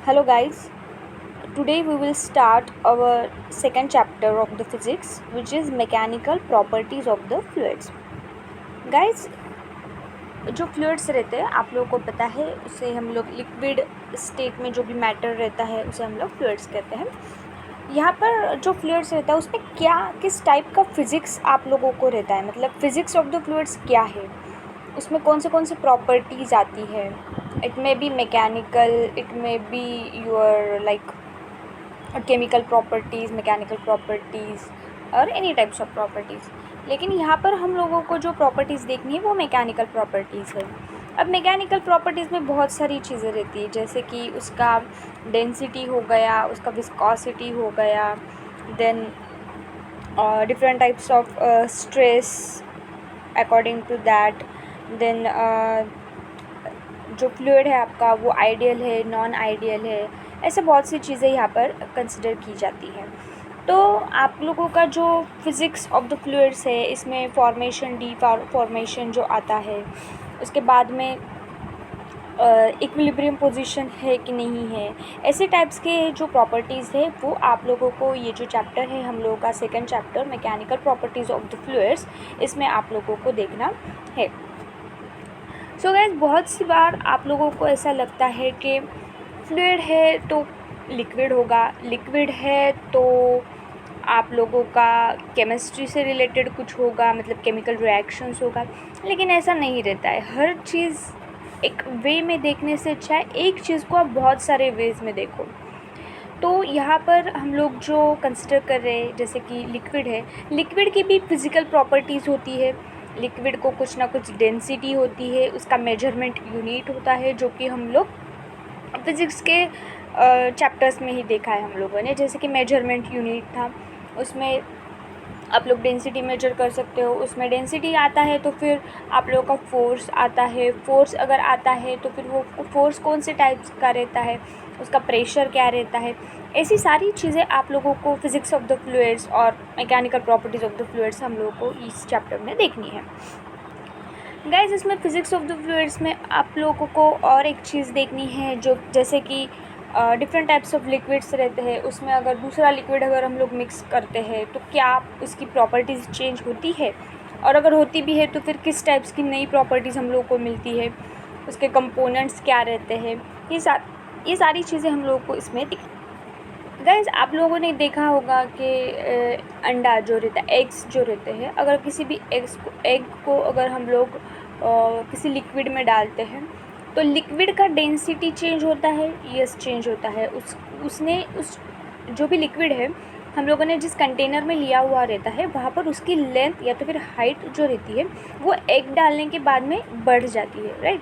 Hello guys, today we will start our second chapter of the physics which is mechanical properties of the fluids. Guys, जो fluids रहते हैं आप लोगों को पता है उसे हम लोग लिक्विड स्टेट में जो भी मैटर रहता है उसे हम लोग फ्लूइड्स कहते हैं। यहाँ पर जो फ्लूइड्स रहता है उसमें क्या किस टाइप का फिज़िक्स आप लोगों को रहता है, मतलब फिज़िक्स ऑफ द फ्लूइड्स क्या है, उसमें कौन से प्रॉपर्टीज़ आती है। It may B mechanical, it may be your like chemical properties, mechanical properties और एनी टाइप्स ऑफ प्रॉपर्टीज़। लेकिन यहाँ पर हम लोगों को जो प्रॉपर्टीज़ देखनी है वो मैकेनिकल प्रॉपर्टीज़ है। अब मैकेनिकल प्रॉपर्टीज़ में बहुत सारी चीज़ें रहती है, जैसे कि उसका डेंसिटी हो गया, उसका विस्कोसिटी हो गया, then different types of stress according to that, then जो फ्लूइड है आपका वो आइडियल है, नॉन आइडियल है, ऐसे बहुत सी चीज़ें यहाँ पर कंसिडर की जाती हैं। तो आप लोगों का जो फिज़िक्स ऑफ द फ्लूइड्स है इसमें फॉर्मेशन, डी फॉर्मेशन जो आता है, उसके बाद में इक्विलिब्रियम पोजीशन है कि नहीं है, ऐसे टाइप्स के जो प्रॉपर्टीज़ है वो आप लोगों को ये जो चैप्टर है हम लोगों का second chapter mechanical properties of the fluids, इसमें आप लोगों को देखना है। सो गाइस, बहुत सी बार आप लोगों को ऐसा लगता है कि फ्लूइड है तो लिक्विड होगा, लिक्विड है तो आप लोगों का केमिस्ट्री से रिलेटेड कुछ होगा, मतलब केमिकल रिएक्शंस होगा, लेकिन ऐसा नहीं रहता है। हर चीज़ एक वे में देखने से अच्छा है एक चीज़ को आप बहुत सारे वेज में देखो। तो यहाँ पर हम लोग जो कंसिडर कर रहे हैं जैसे कि लिक्विड है, लिक्विड की भी फिज़िकल प्रॉपर्टीज़ होती है। लिक्विड को कुछ ना कुछ डेंसिटी होती है, उसका मेजरमेंट यूनिट होता है, जो कि हम लोग फिज़िक्स के चैप्टर्स में ही देखा है हम लोगों ने। जैसे कि मेजरमेंट यूनिट था, उसमें आप लोग डेंसिटी मेजर कर सकते हो, उसमें डेंसिटी आता है तो फिर आप लोगों का फोर्स आता है, फोर्स अगर आता है तो फिर वो फोर्स कौन से टाइप्स का रहता है, उसका प्रेशर क्या रहता है, ऐसी सारी चीज़ें आप लोगों को फिज़िक्स ऑफ द फ्लूइड्स और mechanical properties of the fluids हम लोगों को इस चैप्टर में देखनी है। गाइस, इसमें फ़िज़िक्स ऑफ द फ्लूइड्स में आप लोगों को और एक चीज़ देखनी है, जो जैसे कि डिफरेंट टाइप्स ऑफ लिक्विड्स रहते हैं, उसमें अगर दूसरा लिक्विड अगर हम लोग मिक्स करते हैं तो क्या उसकी प्रॉपर्टीज़ चेंज होती है, और अगर होती भी है तो फिर किस टाइप्स की नई प्रॉपर्टीज़ हम लोगों को मिलती है, उसके कंपोनेंट्स क्या रहते हैं, ये सारी चीज़ें हम लोगों को इसमें गाइस, आप लोगों ने देखा होगा कि अंडा जो रहता है, एग्स जो रहते हैं, अगर किसी भी एग को अगर हम लोग किसी लिक्विड में डालते हैं तो लिक्विड का डेंसिटी चेंज होता है, यस चेंज होता है। उस जो भी लिक्विड है हम लोगों ने जिस कंटेनर में लिया हुआ रहता है वहाँ पर उसकी लेंथ या तो फिर हाइट जो रहती है वो एग डालने के बाद में बढ़ जाती है, राइट।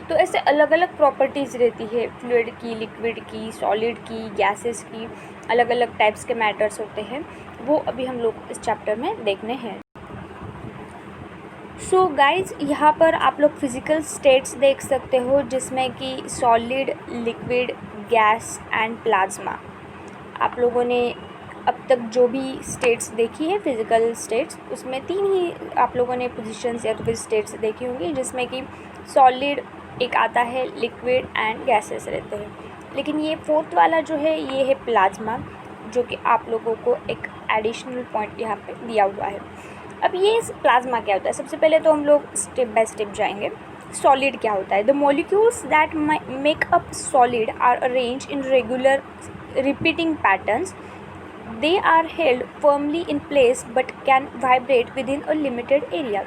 तो ऐसे अलग अलग प्रॉपर्टीज़ रहती है फ्लूइड की, लिक्विड की, सॉलिड की, गैसेस की, अलग अलग टाइप्स के मैटर्स होते हैं, वो अभी हम लोग इस चैप्टर में देखने हैं। सो गाइज, यहाँ पर आप लोग फिज़िकल स्टेट्स देख सकते हो जिसमें कि solid, liquid, gas and plasma. आप लोगों ने अब तक जो भी स्टेट्स देखी है फिज़िकल स्टेट्स, उसमें तीन ही आप लोगों ने पोजीशंस या तो फिर स्टेट्स देखी होंगी, जिसमें कि सॉलिड एक आता है, लिक्विड एंड गैसेस रहते हैं। लेकिन ये फोर्थ वाला जो है ये है प्लाज्मा, जो कि आप लोगों को एक एडिशनल पॉइंट यहाँ पे दिया हुआ है। अब ये प्लाज्मा क्या होता है, सबसे पहले तो हम लोग स्टेप बाय स्टेप जाएंगे। सॉलिड क्या होता है? The molecules that make up solid are arrange in regular repeating patterns. They are held firmly in place but can vibrate within a limited area.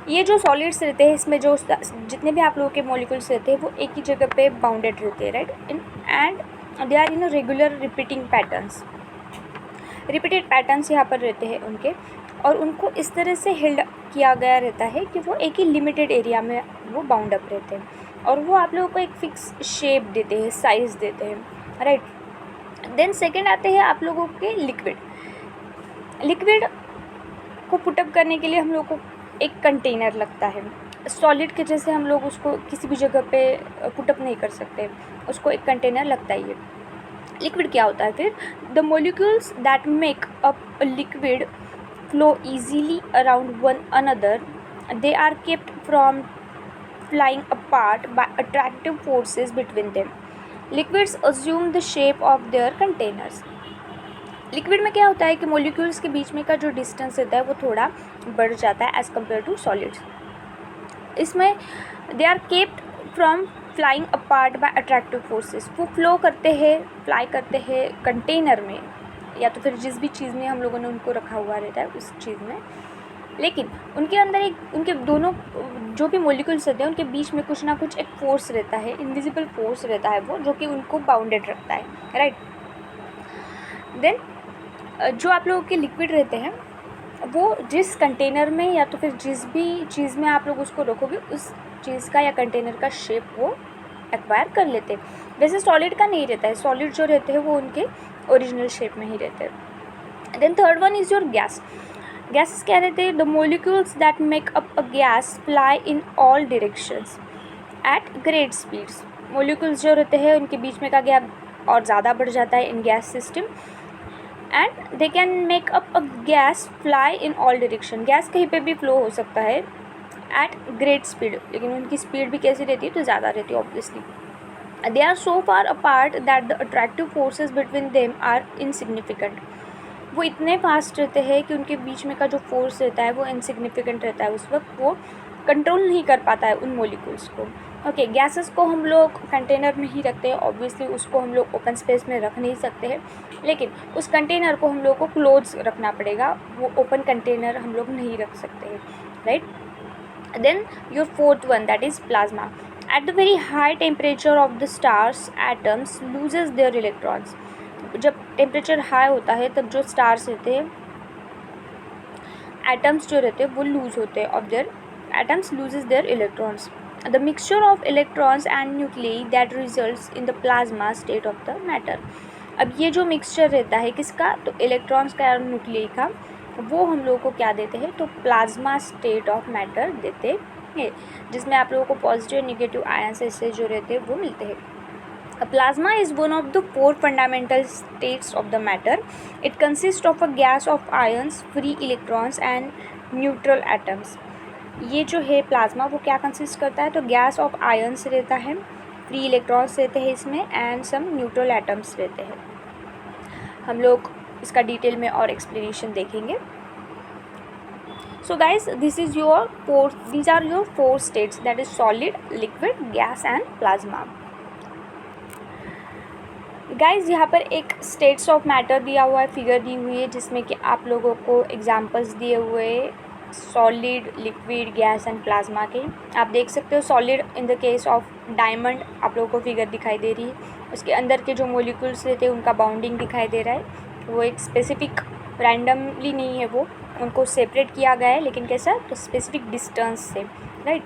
ये जो सॉलिड्स रहते हैं इसमें जो जितने भी आप लोगों के मॉलिक्यूल्स रहते हैं वो एक ही जगह पे बाउंडेड रहते हैं, right, and they are in a regular repeating patterns. Repeated patterns यहाँ पर रहते हैं उनके, और उनको इस तरह से हेल्ड किया गया रहता है कि वो एक ही लिमिटेड एरिया में वो बाउंड अप रहते हैं, और वो आप लोगों को एक फिक्स शेप देते हैं, साइज़ देते हैं, राइट। देन सेकेंड आते हैं आप लोगों के लिक्विड। लिक्विड को पुटअप करने के लिए हम लोग को एक कंटेनर लगता है। सॉलिड के जैसे हम लोग उसको किसी भी जगह पे पुटअप नहीं कर सकते, उसको एक कंटेनर लगता ही है। लिक्विड क्या होता है फिर? The molecules that make up a liquid flow easily around one another. They are kept flying apart by attractive forces between them. Liquids assume the shape of their containers. Liquid में क्या होता है कि molecules के बीच में का जो distance रहता है वो थोड़ा बढ़ जाता है एज़ कम्पेयर टू सॉलिड्स. इसमें they are kept from flying apart by attractive forces. वो फ्लो करते हैं, फ्लाई करते हैं कंटेनर में, या तो फिर जिस भी चीज़ में हम लोगों ने उनको रखा हुआ रहता है उस चीज़ में. लेकिन उनके अंदर एक, उनके दोनों जो भी मॉलिक्यूल्स रहते हैं उनके बीच में कुछ ना कुछ एक फोर्स रहता है, इनविजिबल फोर्स रहता है वो, जो कि उनको बाउंडेड रखता है. राइट. देन जो आप लोगों के लिक्विड रहते हैं वो जिस कंटेनर में या तो फिर जिस भी चीज़ में आप लोग उसको रखोगे उस चीज़ का या कंटेनर का शेप वो एक्वायर कर लेते हैं. वैसे सॉलिड का नहीं रहता है. सॉलिड जो रहते हैं वो उनके ओरिजिनल शेप में ही रहते हैं. Then third one is your gas. Gases क्या रहते हैं? The molecules that make up a gas fly in all directions at great speeds. Molecules जो रहते हैं उनके बीच में का गैप और ज़्यादा बढ़ जाता है इन gas system, and they can make up a gas fly in all direction. Gas कहीं पे भी फ्लो हो सकता है एट ग्रेट स्पीड, लेकिन उनकी स्पीड भी कैसी रहती है? तो ज़्यादा रहती है obviously. They are so far apart that the attractive forces between them are insignificant. वो इतने फास्ट रहते हैं कि उनके बीच में का जो फोर्स रहता है वो इनसिग्निफिकेंट रहता है. उस वक्त वो कंट्रोल नहीं कर पाता है उन मॉलिक्यूल्स को. ओके, गैसेस को हम लोग कंटेनर में ही रखते हैं. ऑब्वियसली उसको हम लोग ओपन स्पेस में रख नहीं सकते हैं, लेकिन उस कंटेनर को हम लोग को क्लोज रखना पड़ेगा. वो ओपन कंटेनर हम लोग नहीं रख सकते हैं. Right. Then your fourth one, that is plasma. At the very high temperature of the stars atoms loses their electrons. जब टेम्परेचर हाई होता है तब जो स्टार्स रहते हैं, एटम्स जो रहते हैं वो लूज होते हैं of their, atoms loses their electrons. The mixture of electrons and nuclei that results in the plasma state of the matter. अब ये जो मिक्सचर रहता है किसका? तो इलेक्ट्रॉन्स का और न्यूक्लियई का, वो हम लोगों को क्या देते हैं? तो प्लाज्मा स्टेट ऑफ मैटर देते हैं, जिसमें आप लोगों को पॉजिटिव और निगेटिव आयंस ऐसे जो रहते हैं वो मिलते हैं. Plasma is one of the four fundamental states of the matter. It consists of a gas of ions, free electrons and neutral atoms. ये जो है प्लाज्मा वो क्या कंसिस्ट करता है? तो गैस ऑफ आयन्स रहता है, फ्री इलेक्ट्रॉन्स रहते हैं इसमें, एंड सम न्यूट्रल एटम्स रहते हैं. हम लोग इसका डिटेल में और एक्सप्लेनेशन देखेंगे. So guys, this is your four, these are your four states, that is solid, liquid, gas and plasma. Guys यहाँ पर एक स्टेट्स ऑफ मैटर दिया हुआ है, फिगर दी हुई है, जिसमें कि आप लोगों को एग्जाम्पल्स दिए हुए solid, liquid, gas and plasma के. आप देख सकते हो solid in the case of diamond आप लोगों को फिगर दिखाई दे रही है. उसके अंदर के जो मॉलिक्यूल्स रहते हैं उनका बाउंडिंग दिखाई दे रहा है. वो एक स्पेसिफिक रैंडमली नहीं है, वो उनको सेपरेट किया गया है, लेकिन कैसा? तो स्पेसिफिक डिस्टेंस से. राइट.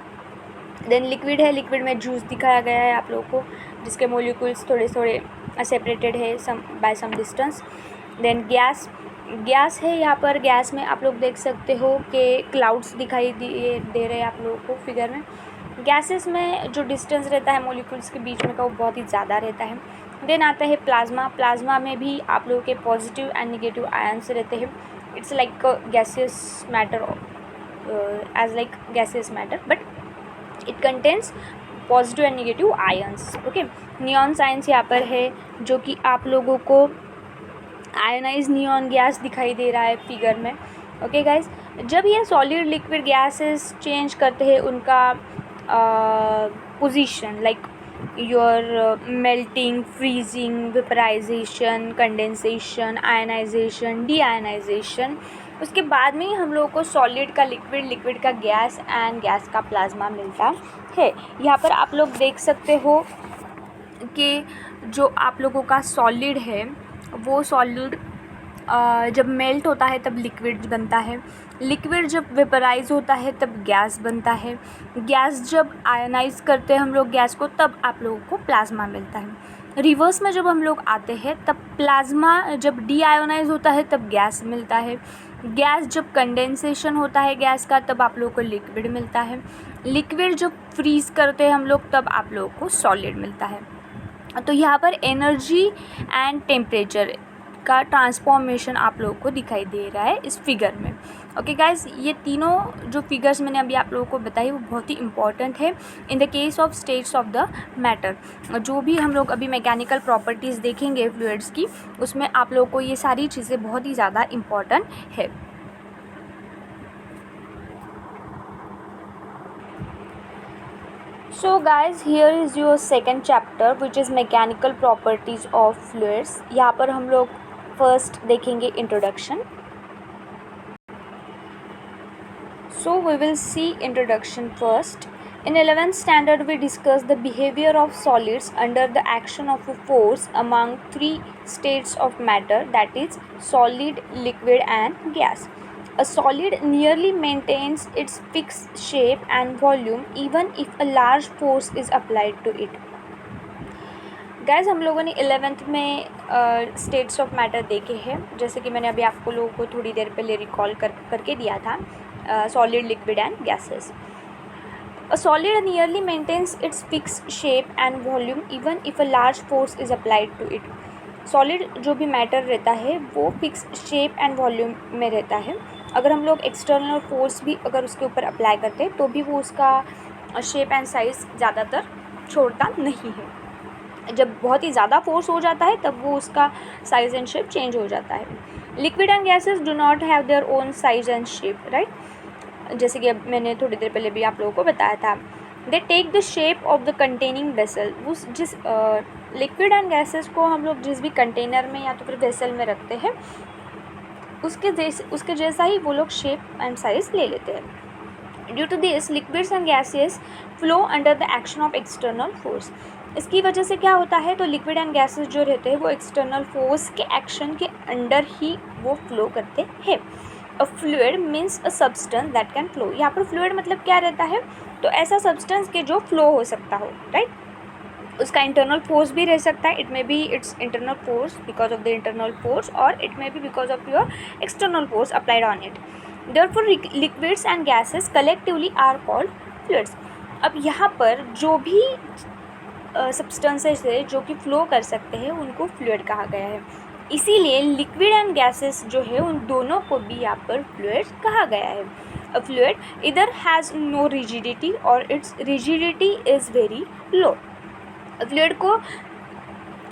देन लिक्विड है, लिक्विड में जूस दिखाया गया है आप लोगों को, जिसके मॉलिक्यूल्स थोड़े थोड़े सेपरेटेड है some by some distance. Then gas, gas है. यहाँ पर गैस में आप लोग देख सकते हो कि क्लाउड्स दिखाई दे रहे हैं आप लोगों को फिगर में. गैसेस में जो डिस्टेंस रहता है मॉलिक्यूल्स के बीच में का वो बहुत ही ज़्यादा रहता है. देन आता है प्लाज्मा. प्लाज्मा में भी आप लोगों के पॉजिटिव एंड निगेटिव आयंस रहते हैं. It's like gaseous matter, as like gaseous matter, but it contains positive and negative ions. Okay. Neon signs यहाँ पर है, जो कि आप लोगों को आयोनाइज नियॉन गैस दिखाई दे रहा है फिगर में. ओके गाइज, जब ये सॉलिड, लिक्विड, गैसेस चेंज करते हैं उनका position, like your melting, freezing, vaporisation, condensation, ionisation, deionisation, उसके बाद में ही हम लोगों को सॉलिड का लिक्विड, लिक्विड का गैस एंड गैस का प्लाज्मा मिलता है. यहाँ पर आप लोग देख सकते हो कि जो आप लोगों का सॉलिड है वो सॉलिड जब मेल्ट होता है तब लिक्विड बनता है. लिक्विड जब वेपराइज होता है तब गैस बनता है. गैस जब आयनाइज करते हैं हम लोग गैस को, तब आप लोगों को प्लाज्मा मिलता है. रिवर्स में जब हम लोग आते हैं तब प्लाज्मा जब डीआयोनाइज होता है तब गैस मिलता है. गैस जब कंडेंसेशन होता है गैस का तब आप लोगों को लिक्विड मिलता है. लिक्विड जब फ्रीज़ करते हैं हम लोग तब आप लोगों को सॉलिड मिलता है. तो यहाँ पर एनर्जी एंड टेम्परेचर का ट्रांसफॉर्मेशन आप लोगों को दिखाई दे रहा है इस फिगर में. ओके गाइज, ये तीनों जो फिगर्स मैंने अभी आप लोगों को बताई वो बहुत ही इंपॉर्टेंट है in the case of states of the matter. जो भी हम लोग अभी मैकेनिकल प्रॉपर्टीज़ देखेंगे फ्लूइड्स की, उसमें आप लोगों को ये सारी चीज़ें बहुत ही ज़्यादा इम्पॉर्टेंट है। So guys, here is your second chapter which is mechanical properties of fluids। यहाँ पर हम लोग फर्स्ट देखेंगे introduction। So we will see introduction first। In 11th standard we discussed the behavior of solids under the action of a force among three states of matter, that is solid, liquid and gas। A solid nearly maintains its fixed shape and volume even if a large force is applied to it। Guys, हम लोगों ने 11th में states of matter देखे हैं, जैसे कि मैंने अभी आपको लोगों को थोड़ी देर पहले रिकॉल करके दिया था, solid, liquid and gases. A solid nearly maintains its fixed shape and volume even if a large force is applied to it। Solid जो भी मैटर रहता है वो फिक्स शेप एंड वॉल्यूम में रहता है। अगर हम लोग एक्सटर्नल फोर्स भी अगर उसके ऊपर अप्लाई करते हैं तो भी वो उसका शेप एंड साइज़ ज़्यादातर छोड़ता नहीं है। जब बहुत ही ज़्यादा फोर्स हो जाता है तब वो उसका साइज़ एंड शेप चेंज हो जाता है। Liquid and gases do not have their own size and shape, right. जैसे कि अब मैंने थोड़ी देर पहले भी आप लोगों को बताया था, they take the shape of the containing vessel. उस जिस लिक्विड एंड गैसेस को हम लोग जिस भी कंटेनर में या तो फिर वेसल में रखते हैं उसके जैसा ही वो लोग शेप एंड साइज ले लेते हैं। Due to this liquids and gases flow under the action of external force. इसकी वजह से क्या होता है, तो लिक्विड एंड गैसेस जो रहते हैं वो एक्सटर्नल फोर्स के एक्शन के अंडर ही वो फ्लो करते हैं। अ fluid means a substance that can flow. यहाँ पर फ्लूइड मतलब क्या रहता है, तो ऐसा सब्सटेंस के जो फ्लो हो सकता हो, राइट। उसका इंटरनल फोर्स भी रह सकता है, it may be its internal force because of the internal force और it may be because of your external force applied on it. Therefore liquids and gases collectively are called fluids. अब यहाँ पर जो भी सब्सटेंसेस है जो कि flow कर सकते हैं उनको फ्लूइड कहा गया है। इसीलिए लिक्विड एंड गैसेस जो है उन दोनों को भी यहाँ पर फ्लूइड कहा गया है। अ फ्लूइड इधर हैज़ नो रिजिडिटी और it's rigidity is very low. Fluid को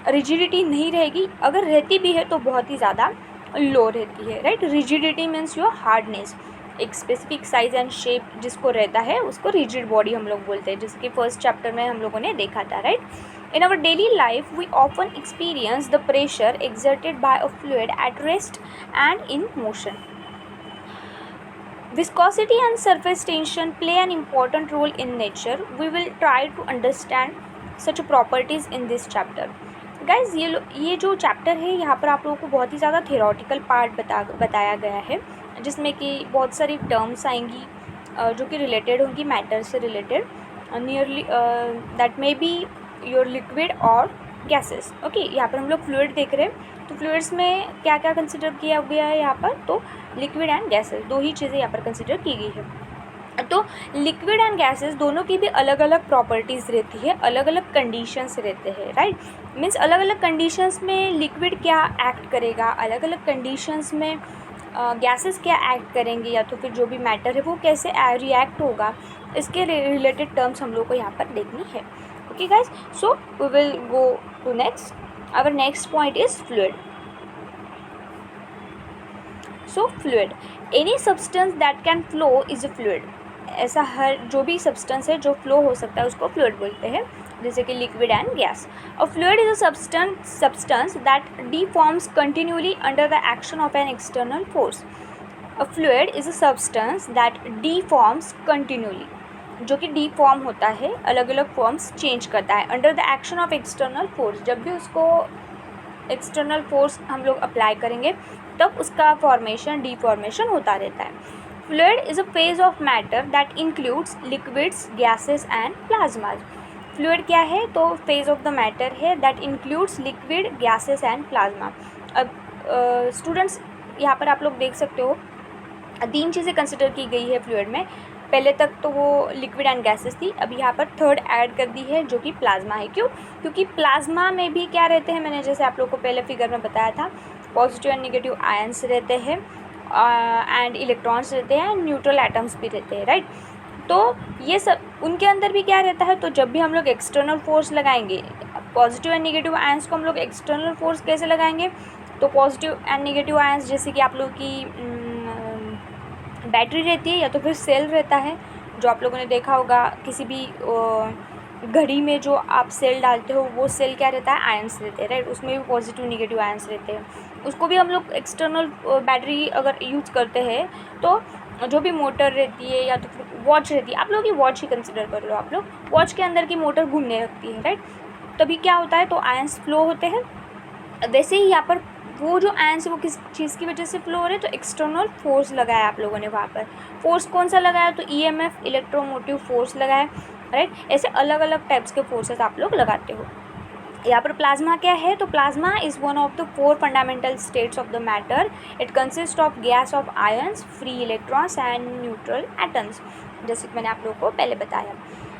रिजिडिटी नहीं रहेगी, अगर रहती भी है तो बहुत ही ज़्यादा लो रहती है, right. Rigidity means your hardness. एक स्पेसिफिक साइज एंड शेप जिसको रहता है उसको रिजिड बॉडी हम लोग बोलते हैं, जिसके फर्स्ट चैप्टर में हम लोगों ने देखा था, right. In our daily life we often experience the pressure exerted by a fluid at rest and in motion. Viscosity and surface tension play an important role in nature. We will try to understand such properties in this chapter. Guys, ये जो chapter है यहाँ पर आप लोगों को बहुत ही ज़्यादा थियोरटिकल पार्ट बताया गया है, जिसमें कि बहुत सारी टर्म्स आएंगी जो कि रिलेटेड होंगी मैटर से related, nearly that may be your liquid और गैसेस। ओके, यहाँ पर हम लोग फ्लूइड देख रहे हैं, तो फ्लूइड्स में क्या क्या कंसिडर किया गया है यहाँ पर, तो लिक्विड एंड गैसेस दो ही चीज़ें यहाँ पर कंसिडर की गई है। तो लिक्विड एंड गैसेस दोनों की भी अलग अलग प्रॉपर्टीज़ रहती है, अलग अलग कंडीशंस रहते हैं, राइट। मीन्स अलग अलग कंडीशंस में लिक्विड क्या एक्ट करेगा, अलग अलग कंडीशंस में गैसेस क्या एक्ट करेंगे, या तो फिर जो भी मैटर है वो कैसे रिएक्ट होगा, इसके रिलेटेड टर्म्स हम लोग को यहाँ पर देखनी है। Okay guys, so we will go to next. Our next point is fluid. So fluid, any substance that can flow is a fluid. ऐसा हर जो भी सब्सटेंस है जो फ्लो हो सकता है उसको फ्लूइड बोलते हैं, जैसे कि liquid and gas. A fluid is a substance that deforms continually under the action of an external force. A fluid is a substance that deforms continually, जो कि डिफॉर्म होता है, अलग अलग फॉर्म्स चेंज करता है under the action of external force. जब भी उसको एक्सटर्नल फोर्स हम लोग अप्लाई करेंगे तब उसका फॉर्मेशन डिफॉर्मेशन होता रहता है। Fluid is a phase of matter that includes liquids, gases and plasmas. Fluid क्या है, तो फेज ऑफ द मैटर है that includes liquid, gases and plasma. अब स्टूडेंट्स यहाँ पर आप लोग देख सकते हो 3 चीज़ें कंसिडर की गई है फ्लूइड में। पहले तक तो वो लिक्विड एंड गैसेस थी, अब यहाँ पर थर्ड ऐड कर दी है जो कि प्लाज्मा है। क्यों? क्योंकि प्लाज्मा में भी क्या रहते हैं, मैंने जैसे आप लोग को पहले फिगर में बताया था, पॉजिटिव एंड नेगेटिव आयंस रहते हैं, एंड इलेक्ट्रॉन्स रहते हैं, न्यूट्रल एटम्स भी रहते हैं, राइट। तो ये सब उनके अंदर भी क्या रहता है, तो जब भी हम लोग एक्सटर्नल फोर्स लगाएंगे, पॉजिटिव एंड नेगेटिव आयंस को हम लोग एक्सटर्नल फोर्स कैसे लगाएंगे, तो पॉजिटिव एंड नेगेटिव आयंस जैसे कि आप लोग की बैटरी रहती है या तो फिर सेल रहता है, जो आप लोगों ने देखा होगा किसी भी घड़ी में जो आप सेल डालते हो वो सेल क्या रहता है, आयंस रहते हैं, राइट। उसमें भी पॉजिटिव नेगेटिव आयंस रहते हैं। उसको भी हम लोग एक्सटर्नल बैटरी अगर यूज करते हैं तो जो भी मोटर रहती है या तो फिर वॉच रहती है, आप लोग की वॉच ही कंसिडर कर लो, आप लोग वॉच के अंदर की मोटर घूमने लगती है, राइट। तभी क्या होता है, तो आयंस फ्लो होते हैं। वैसे ही यहाँ पर वो जो आयंस वो किस चीज़ की वजह से फ्लो हो रहे हैं, तो एक्सटर्नल फोर्स लगाया आप लोगों ने वहाँ पर। फोर्स कौन सा लगाया, तो ईएमएफ, इलेक्ट्रोमोटिव फोर्स लगाया, राइट। ऐसे अलग अलग टाइप्स के फोर्सेस आप लोग लगाते हो। यहाँ पर प्लाज्मा क्या है, तो plasma is one of the 4 fundamental states of the matter. It consist of gas off ions, free electrons and neutral atoms, जैसे कि मैंने आप लोगों को पहले बताया।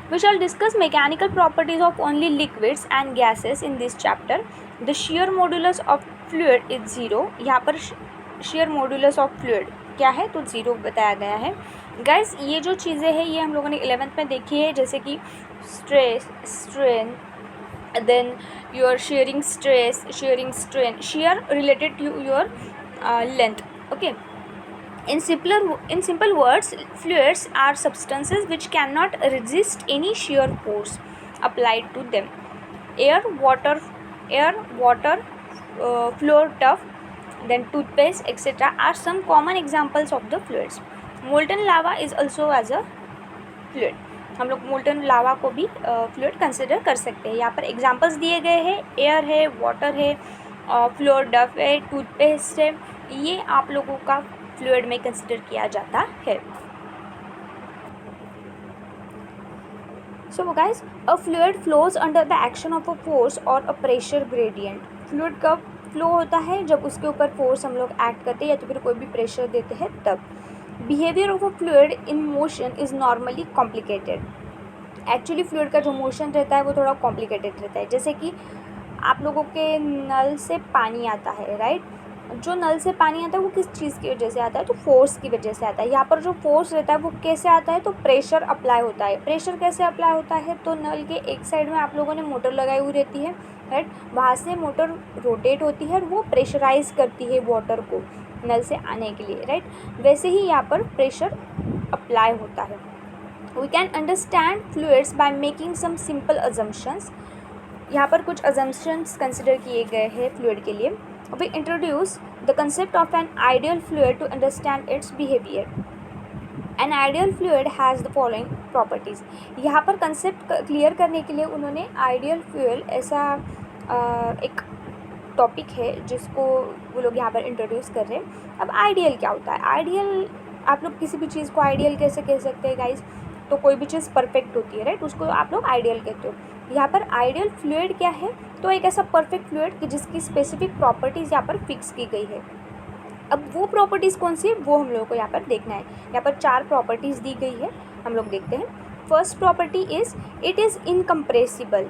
We shall discuss mechanical properties of only liquids and gases in this chapter. The shear modulus of fluid is 0. यहाँ पर shear modulus of fluid क्या है, तो 0 बताया गया है। Guys, ये जो चीज़ें हैं ये हम लोगों ने 11th में देखी है, जैसे कि stress, strain, then your shearing stress, shearing strain, shear related to your length. Okay. In simple words, fluids are substances which cannot resist any shear force applied to them. Air, water, floor, tough, then toothpaste, etc. are some common examples of the fluids. Molten lava is also as a fluid. हम लोग molten लावा को भी fluid consider कर सकते हैं। यहाँ पर examples दिए गए हैं, एयर है, वाटर है, फ्लोर डफ है, टूथपेस्ट है, ये आप लोगों का फ्लूइड में कंसिडर किया जाता है। So guys, a fluid flows under the action of a force और अ प्रेशर ग्रेडियंट। फ्लूइड कब फ्लो होता है, जब उसके ऊपर फोर्स हम लोग एक्ट करते हैं या तो फिर कोई भी प्रेशर देते हैं तब। Behaviour of a fluid in motion is normally complicated. Actually fluid का जो मोशन रहता है वो थोड़ा कॉम्प्लिकेटेड रहता है। जैसे कि आप लोगों के नल से पानी आता है, राइट। जो नल से पानी आता है वो किस चीज़ की वजह से आता है, तो फोर्स की वजह से आता है। यहाँ पर जो फोर्स रहता है वो कैसे आता है, तो प्रेशर अप्लाई होता है। प्रेशर कैसे अप्लाई होता है, तो नल के एक साइड में आप लोगों ने मोटर लगाई हुई रहती है, राइट। वहाँ से मोटर रोटेट होती है और वो प्रेशराइज करती है वाटर को नल से आने के लिए, राइट। वैसे ही यहाँ पर प्रेशर अप्लाई होता है। We can understand fluids by making some simple assumptions. यहाँ पर कुछ अजम्पशंस कंसिडर किए गए हैं फ्लूइड के लिए। We introduce the concept of an ideal fluid to understand its behavior. An ideal fluid has the following properties. यहाँ पर कंसेप्ट क्लियर करने के लिए उन्होंने आइडियल फ्लूइड ऐसा एक टॉपिक है जिसको वो लोग यहाँ पर इंट्रोड्यूस कर रहे हैं। अब आइडियल क्या होता है, आइडियल आप लोग किसी भी चीज़ को आइडियल कैसे कह सकते हैं गाइज, तो कोई भी चीज़ परफेक्ट होती है, राइट, उसको आप लोग आइडियल कहते हो। यहाँ पर आइडियल फ्लूइड क्या है, तो एक ऐसा परफेक्ट फ्लूइड कि जिसकी स्पेसिफिक प्रॉपर्टीज़ यहाँ पर फिक्स की गई है। अब वो प्रॉपर्टीज़ कौन सी है वो हम लोगों को यहाँ पर देखना है। यहाँ पर 4 प्रॉपर्टीज़ दी गई है, हम लोग देखते हैं। First property is it is incompressible,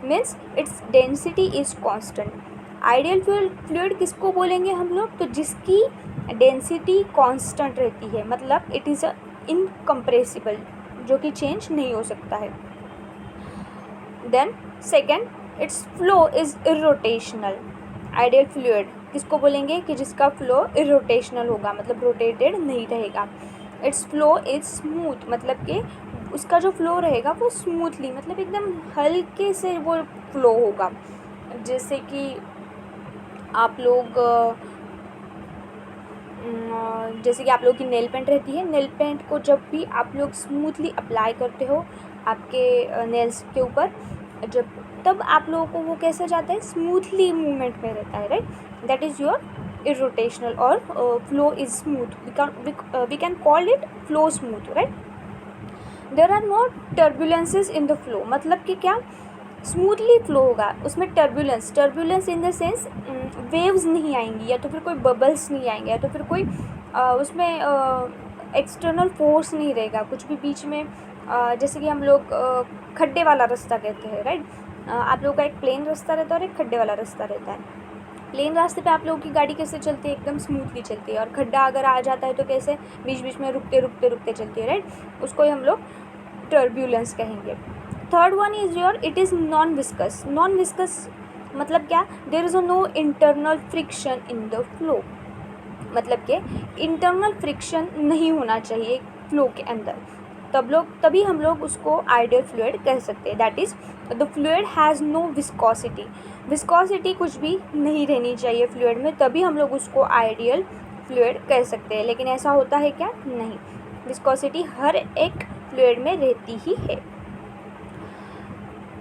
means its density is constant. Ideal fluid किसको बोलेंगे हम लोग, तो जिसकी डेंसिटी कॉन्स्टेंट रहती है, मतलब इट इज़ इनकम्प्रेसिबल, जो कि चेंज नहीं हो सकता है। Then second, its flow is irrotational. Ideal fluid किसको बोलेंगे कि जिसका फ्लो इरोटेशनल होगा, मतलब रोटेटेड नहीं रहेगा। इट्स फ्लो इज़ स्मूथ, मतलब कि उसका जो फ्लो रहेगा वो स्मूथली, मतलब एकदम हल्के से वो फ्लो होगा। जैसे कि आप लोग लोग की नेल पेंट रहती है, नेल पेंट को जब भी आप लोग स्मूथली अप्लाई करते हो आपके नेल्स के ऊपर, जब तब आप लोगों को वो कैसे जाता है, स्मूथली मूवमेंट में रहता है, right. That is your irrotational और flow is smooth. We can call it flow smooth, right. There are no turbulences in the flow, मतलब कि क्या, स्मूथली फ्लो होगा, उसमें turbulence in the sense waves नहीं आएंगी, या तो फिर कोई बबल्स नहीं आएंगे, या तो फिर कोई उसमें एक्सटर्नल फोर्स नहीं रहेगा कुछ भी बीच में। जैसे कि हम लोग खड्डे वाला रास्ता कहते हैं, राइट। आप लोगों का एक प्लेन रास्ता रहता है और एक खड्डे वाला रास्ता रहता है। प्लेन रास्ते पे आप लोगों की गाड़ी कैसे चलती है, एकदम स्मूथली चलती है, और खड्डा अगर आ जाता है तो कैसे बीच बीच में रुकते चलती है, राइट। उसको ही हम लोग टर्ब्यूलेंस कहेंगे। Third one is your it is non viscous. Non viscous मतलब क्या, there is no internal friction in the flow, मतलब कि इंटरनल फ्रिक्शन नहीं होना चाहिए फ्लो के अंदर, तभी हम लोग उसको आइडियल फ्लूइड कह सकते हैं। That is the fluid has no viscosity. Viscosity कुछ भी नहीं रहनी चाहिए फ्लूइड में, तभी हम लोग उसको आइडियल फ्लूइड कह सकते हैं। लेकिन ऐसा होता है क्या, नहीं, विस्कोसिटी हर एक फ्लूइड में रहती ही है।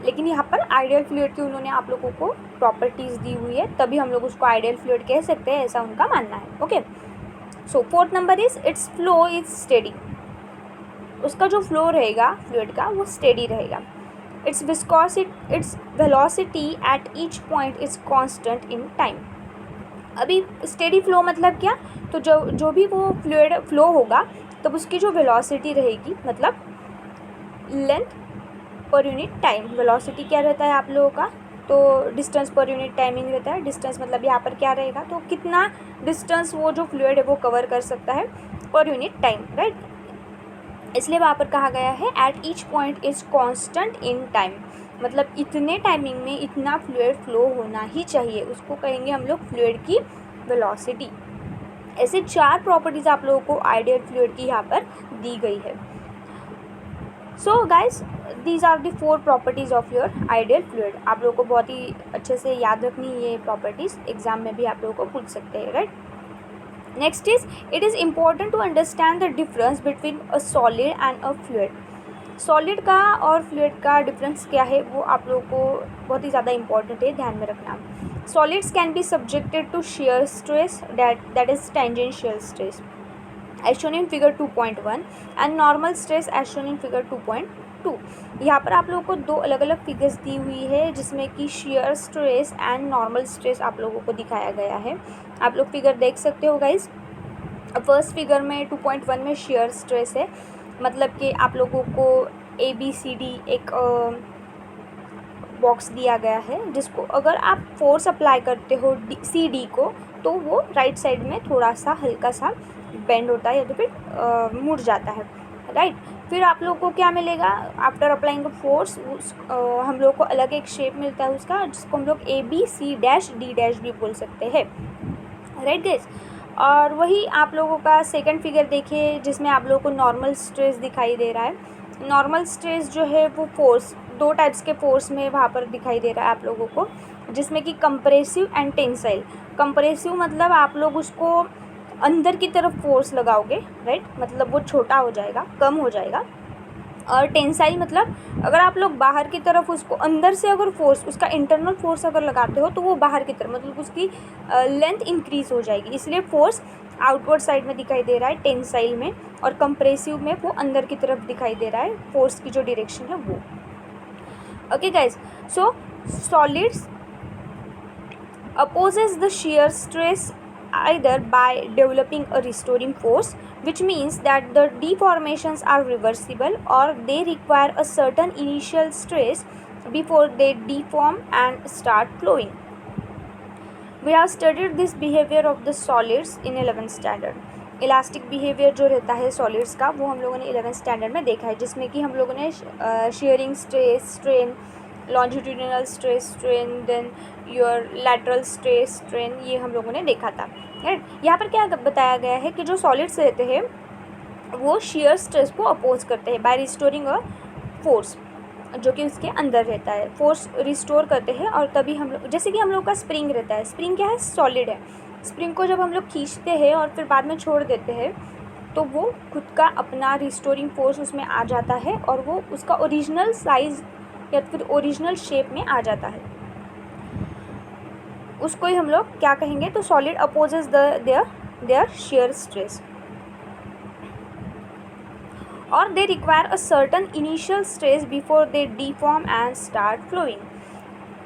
लेकिन यहाँ पर आइडियल फ्लूइड की उन्होंने आप लोगों को प्रॉपर्टीज़ दी हुई है, तभी हम लोग उसको आइडियल फ्लूइड कह सकते हैं, ऐसा उनका मानना है। Okay, so fourth number is it's flow is steady. उसका जो फ्लो रहेगा फ्लूइड का वो स्टेडी रहेगा। It's viscosity, its velocity at each point is constant in time. अभी स्टेडी फ्लो मतलब क्या, तो जो भी वो फ्लूइड फ्लो होगा तब उसकी जो वेलोसिटी रहेगी, मतलब length per unit time. Velocity क्या रहता है आप लोगों का, तो डिस्टेंस पर यूनिट टाइमिंग रहता है। डिस्टेंस मतलब यहाँ पर क्या रहेगा, तो कितना डिस्टेंस वो जो फ्लूइड है वो कवर कर सकता है पर यूनिट टाइम, राइट। इसलिए वहाँ पर कहा गया है at each point is constant in time, मतलब इतने टाइमिंग में इतना फ्लूइड फ्लो होना ही चाहिए, उसको कहेंगे हम लोग फ्लूइड की वेलोसिटी। ऐसे 4 प्रॉपर्टीज़ आप लोगों को आइडियल फ्लूइड की यहाँ पर दी गई है। So guys, these are the 4 properties of your ideal fluid. आप लोगों को बहुत ही अच्छे से याद रखनी है ये प्रॉपर्टीज़, एग्जाम में भी आप लोगों को पूछ सकते हैं, right. Next is it is important to understand the difference between a solid and a fluid. Solid का और फ्लूइड का डिफरेंस क्या है वो आप लोगों को बहुत ही ज़्यादा इंपॉर्टेंट है, ध्यान में रखना। Solids can be subjected to shear stress, that is tangential stress as shown in figure 2.1 and normal stress as shown in figure 2.2। यहाँ पर आप लोगों को 2 अलग अलग फिगर्स दी हुई है जिसमें कि shear stress and normal stress आप लोगों को दिखाया गया है। आप लोग फिगर देख सकते हो गाइज। फर्स्ट फिगर में 2.1 में shear stress है, मतलब कि आप लोगों को ABCD एक बॉक्स दिया गया है, जिसको अगर आप फोर्स अप्लाई करते हो CD को तो वो राइट साइड में थोड़ा सा हल्का सा बेंड होता है या तो फिर मुड़ जाता है, राइट। फिर आप लोग को क्या मिलेगा, आफ्टर अप्लाइंग फोर्स हम लोग को अलग एक शेप मिलता है उसका, जिसको हम लोग ABC'D' भी बोल सकते हैं, राइट गाइस। और वही आप लोगों का सेकंड फिगर देखिए जिसमें आप लोगों को नॉर्मल स्ट्रेस दिखाई दे रहा है। नॉर्मल स्ट्रेस जो है वो फोर्स 2 टाइप्स के फोर्स में वहाँ पर दिखाई दे रहा है आप लोगों को, जिसमें कि कंप्रेसिव एंड टेंसाइल। कंप्रेसिव मतलब आप लोग उसको अंदर की तरफ फोर्स लगाओगे, राइट, मतलब वो छोटा हो जाएगा, कम हो जाएगा। और टेंसाइल मतलब अगर आप लोग बाहर की तरफ उसको अंदर से अगर फोर्स, उसका इंटरनल फोर्स अगर लगाते हो तो वो बाहर की तरफ, मतलब उसकी लेंथ इंक्रीज हो जाएगी, इसलिए फोर्स आउटवर्ड साइड में दिखाई दे रहा है टेंसाइल में, और कंप्रेसिव में वो अंदर की तरफ दिखाई दे रहा है, फोर्स की जो डायरेक्शन है वो। Okay guys, so solids opposes the shear stress either by developing a restoring force, which means that the deformations are reversible, or they require a certain initial stress before they deform and start flowing. We have studied this behavior of the solids in 11th standard. Elastic behaviour जो रहता है solids का वो हम लोगों ने 11th standard में देखा है, जिसमें कि हम लोगों ने shearing stress, strain, longitudinal stress, strain, then your lateral stress, strain, ये हम लोगों ने देखा था, राइट। यहाँ पर क्या बताया गया है कि जो सॉलिड्स रहते हैं वो शेयर स्ट्रेस को अपोज करते हैं बाय रिस्टोरिंग अ फोर्स, जो कि उसके अंदर रहता है, फोर्स रिस्टोर करते हैं। और तभी हम लोग, जैसे कि हम लोग का स्प्रिंग रहता है, स्प्रिंग क्या है, सॉलिड है, स्प्रिंग को जब हम लोग खींचते हैं और फिर बाद में छोड़ देते हैं तो वो खुद का अपना रिस्टोरिंग फोर्स उसमें आ जाता है और वो उसका ओरिजिनल साइज़ या फिर ओरिजिनल शेप में आ जाता है, उसको ही हम लोग क्या कहेंगे, तो solid opposes their shear stress, or they require a certain initial stress before they deform and start flowing.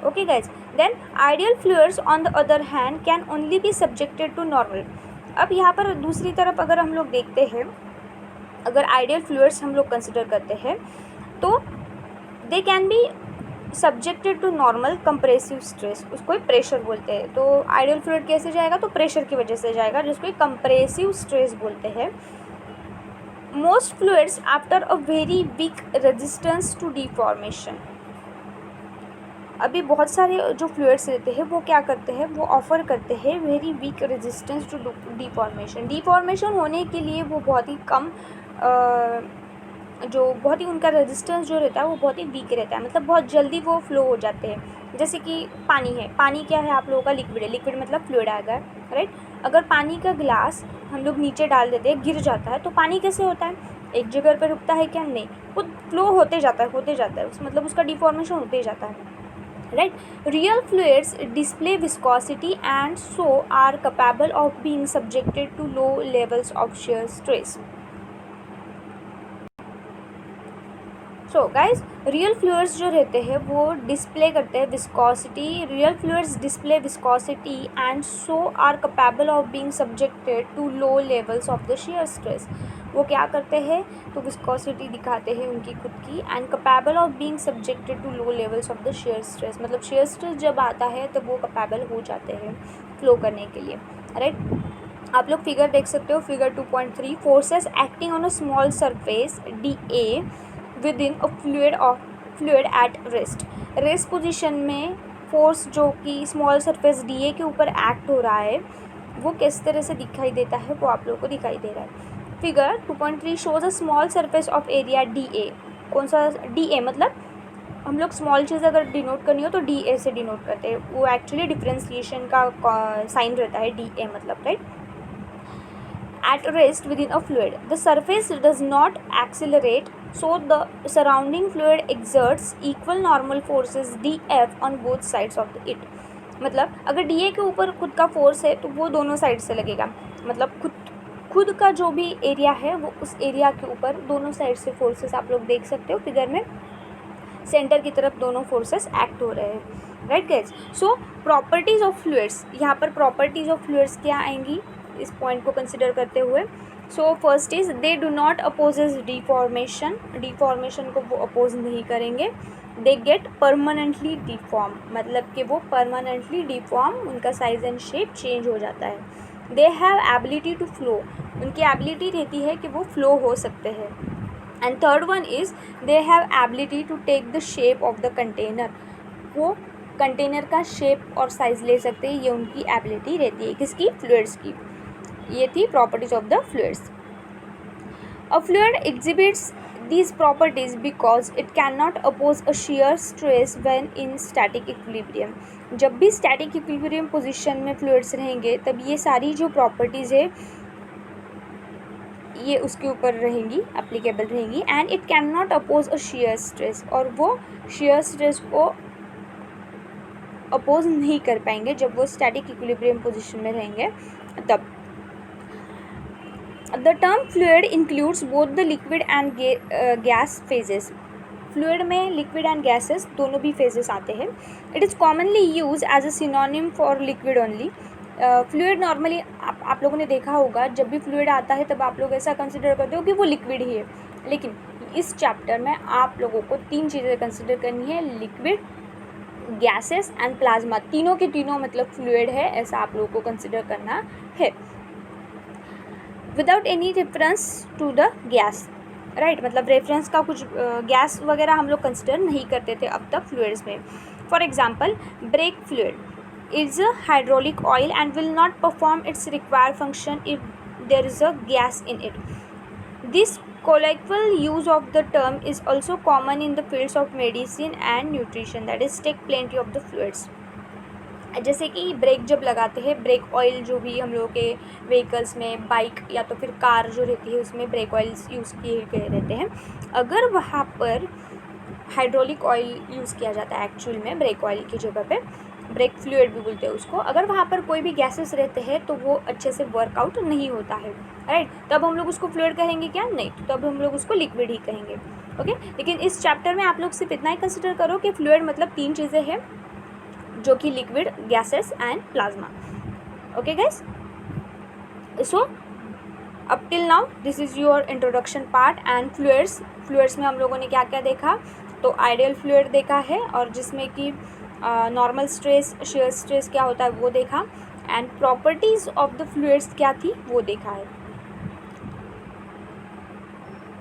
Okay guys, then ideal fluids on the other hand can only be subjected to normal. अब यहाँ पर दूसरी तरफ अगर हम लोग देखते हैं, अगर आइडियल फ्लूइड्स हम लोग कंसिडर करते हैं तो they can be subjected to normal compressive stress, उसको ही प्रेशर बोलते हैं। तो आइडियल फ्लूइड कैसे जाएगा, तो प्रेशर की वजह से जाएगा, जिसको कंप्रेसिव स्ट्रेस बोलते हैं। Most fluids offer a very weak resistance to deformation, अभी बहुत सारे जो फ्लूइड्स रहते हैं वो क्या करते हैं, वो ऑफर करते हैं very weak resistance to deformation. Deformation होने के लिए वो बहुत ही कम जो बहुत ही उनका रेजिस्टेंस जो रहता है वो बहुत ही वीक रहता है, मतलब बहुत जल्दी वो फ्लो हो जाते हैं। जैसे कि पानी है, पानी क्या है आप लोगों का, लिक्विड है, लिक्विड मतलब फ्लूइड आएगा, राइट। अगर पानी का ग्लास हम लोग नीचे डाल देते हैं, गिर जाता है, तो पानी कैसे होता है, एक जगह पर रुकता है क्या, नहीं, वो फ्लो होते जाता है, मतलब उसका डिफॉर्मेशन होते जाता है, right. Real fluids display viscosity and so are capable of being subjected to low levels of shear stress. So guys, real fluids जो रहते हैं वो डिस्प्ले करते हैं viscosity, real fluids display viscosity and so are capable of being subjected to low levels of the shear stress. वो क्या करते हैं, तो विस्कोसिटी दिखाते हैं उनकी खुद की, and capable of being subjected to low levels of the shear stress, मतलब shear स्ट्रेस जब आता है तब वो कैपेबल हो जाते हैं फ्लो करने के लिए, राइट। आप लोग फिगर देख सकते हो, figure 2.3, forces acting on a small surface DA with in a fluid at rest position में फोर्स जो कि स्मॉल सरफेस DA के ऊपर एक्ट हो रहा है वो किस तरह से दिखाई देता है, वो आप लोगों को दिखाई दे रहा है। Figure 2.3 shows a small surface of area DA। कौन सा DA, मतलब हम लोग स्मॉल चीज़ अगर डिनोट करनी हो तो DA से डिनोट करते हैं, वो एक्चुअली डिफरेंशिएशन का साइन रहता है DA मतलब, right. At rest within a fluid, the surface does not accelerate, so the surrounding fluid exerts equal normal forces dF on both sides of it. मतलब अगर DA के ऊपर खुद का फोर्स है तो वो दोनों साइड से लगेगा, मतलब खुद का जो भी एरिया है वो उस एरिया के ऊपर दोनों साइड से फोर्सेस आप लोग देख सकते हो फिगर में, सेंटर की तरफ दोनों फोर्सेस एक्ट हो रहे हैं, right guys. So properties of fluids, यहाँ पर प्रॉपर्टीज़ ऑफ फ्लूइड्स क्या आएंगी इस पॉइंट को कंसिडर करते हुए। So first is they do not opposes deformation, deformation को वो अपोज नहीं करेंगे। दे गेट परमानेंटली डिफॉर्म, मतलब कि वो परमानेंटली डिफॉर्म, उनका साइज एंड शेप चेंज हो जाता है। They have ability to flow, उनकी एबिलिटी रहती है कि वो फ्लो हो सकते हैं। And third one is they have ability to take the shape of the container, वो कंटेनर का शेप और साइज़ ले सकते हैं, ये उनकी एबिलिटी रहती है, किसकी, फ्लूइड्स की। ये थी properties of the fluids. A fluid exhibits these properties because it cannot oppose a shear stress when in static equilibrium। जब भी static equilibrium पोजिशन में फ्लूइड्स रहेंगे तब ये सारी जो प्रॉपर्टीज़ है ये उसके ऊपर रहेंगी, अप्लीकेबल रहेंगी। And it can not oppose a shear stress, और वो shear स्ट्रेस को अपोज नहीं कर पाएंगे जब वो स्टैटिक इक्विलिब्रियम पोजिशन में रहेंगे तब। The term fluid includes both the liquid and gas phases, fluid में लिक्विड एंड गैसेस दोनों भी फेजेस आते हैं। It is commonly use as a synonym for liquid only. Fluid normally आप लोगों ने देखा होगा, जब भी फ्लूइड आता है तब आप लोग ऐसा कंसिडर करते हो कि वो लिक्विड ही है, लेकिन इस चैप्टर में आप लोगों को 3 चीज़ें कंसिडर करनी है, लिक्विड, गैसेस एंड प्लाज्मा, तीनों के तीनों मतलब फ्लूइड है, ऐसा आप लोगों को कंसिडर करना है, without any reference to the gas, right. मतलब रेफरेंस का कुछ गैस वगैरह हम लोग कंसिडर नहीं करते थे अब तक फ्लूइड्स में। For example, brake fluid is a hydraulic oil and will not perform its required function if there is a gas in it. This colloquial use of the term is also common in the fields of medicine and nutrition, that is take plenty of the fluids। जैसे कि break जब लगाते हैं, brake oil जो भी हम लोगों के व्हीकल्स में, बाइक या तो फिर कार जो रहती है उसमें ब्रेक ऑयल्स यूज़ किए गए रहते हैं, अगर वहाँ पर हाइड्रोलिक ऑयल यूज़ किया जाता है एक्चुअल में ब्रेक ऑयल की जगह पे, ब्रेक फ्लूइड भी बोलते हैं उसको, अगर वहाँ पर कोई भी गैसेस रहते हैं तो वो अच्छे से वर्कआउट नहीं होता है, राइट। तब हम लोग उसको फ्लूइड कहेंगे क्या, नहीं, तो तब हम लोग उसको लिक्विड ही कहेंगे, ओके। लेकिन इस चैप्टर में आप लोग सिर्फ इतना ही कंसिडर करो कि फ्लूइड मतलब 3 चीज़ें हैं, जो कि liquid, gases and plasma, okay guys. So up till now this is your introduction part and fluids में हम लोगों ने क्या क्या देखा, तो आइडियल फ्लूइड देखा है और जिसमें कि नॉर्मल स्ट्रेस, शेयर स्ट्रेस क्या होता है वो देखा, and properties of the fluids क्या थी वो देखा है।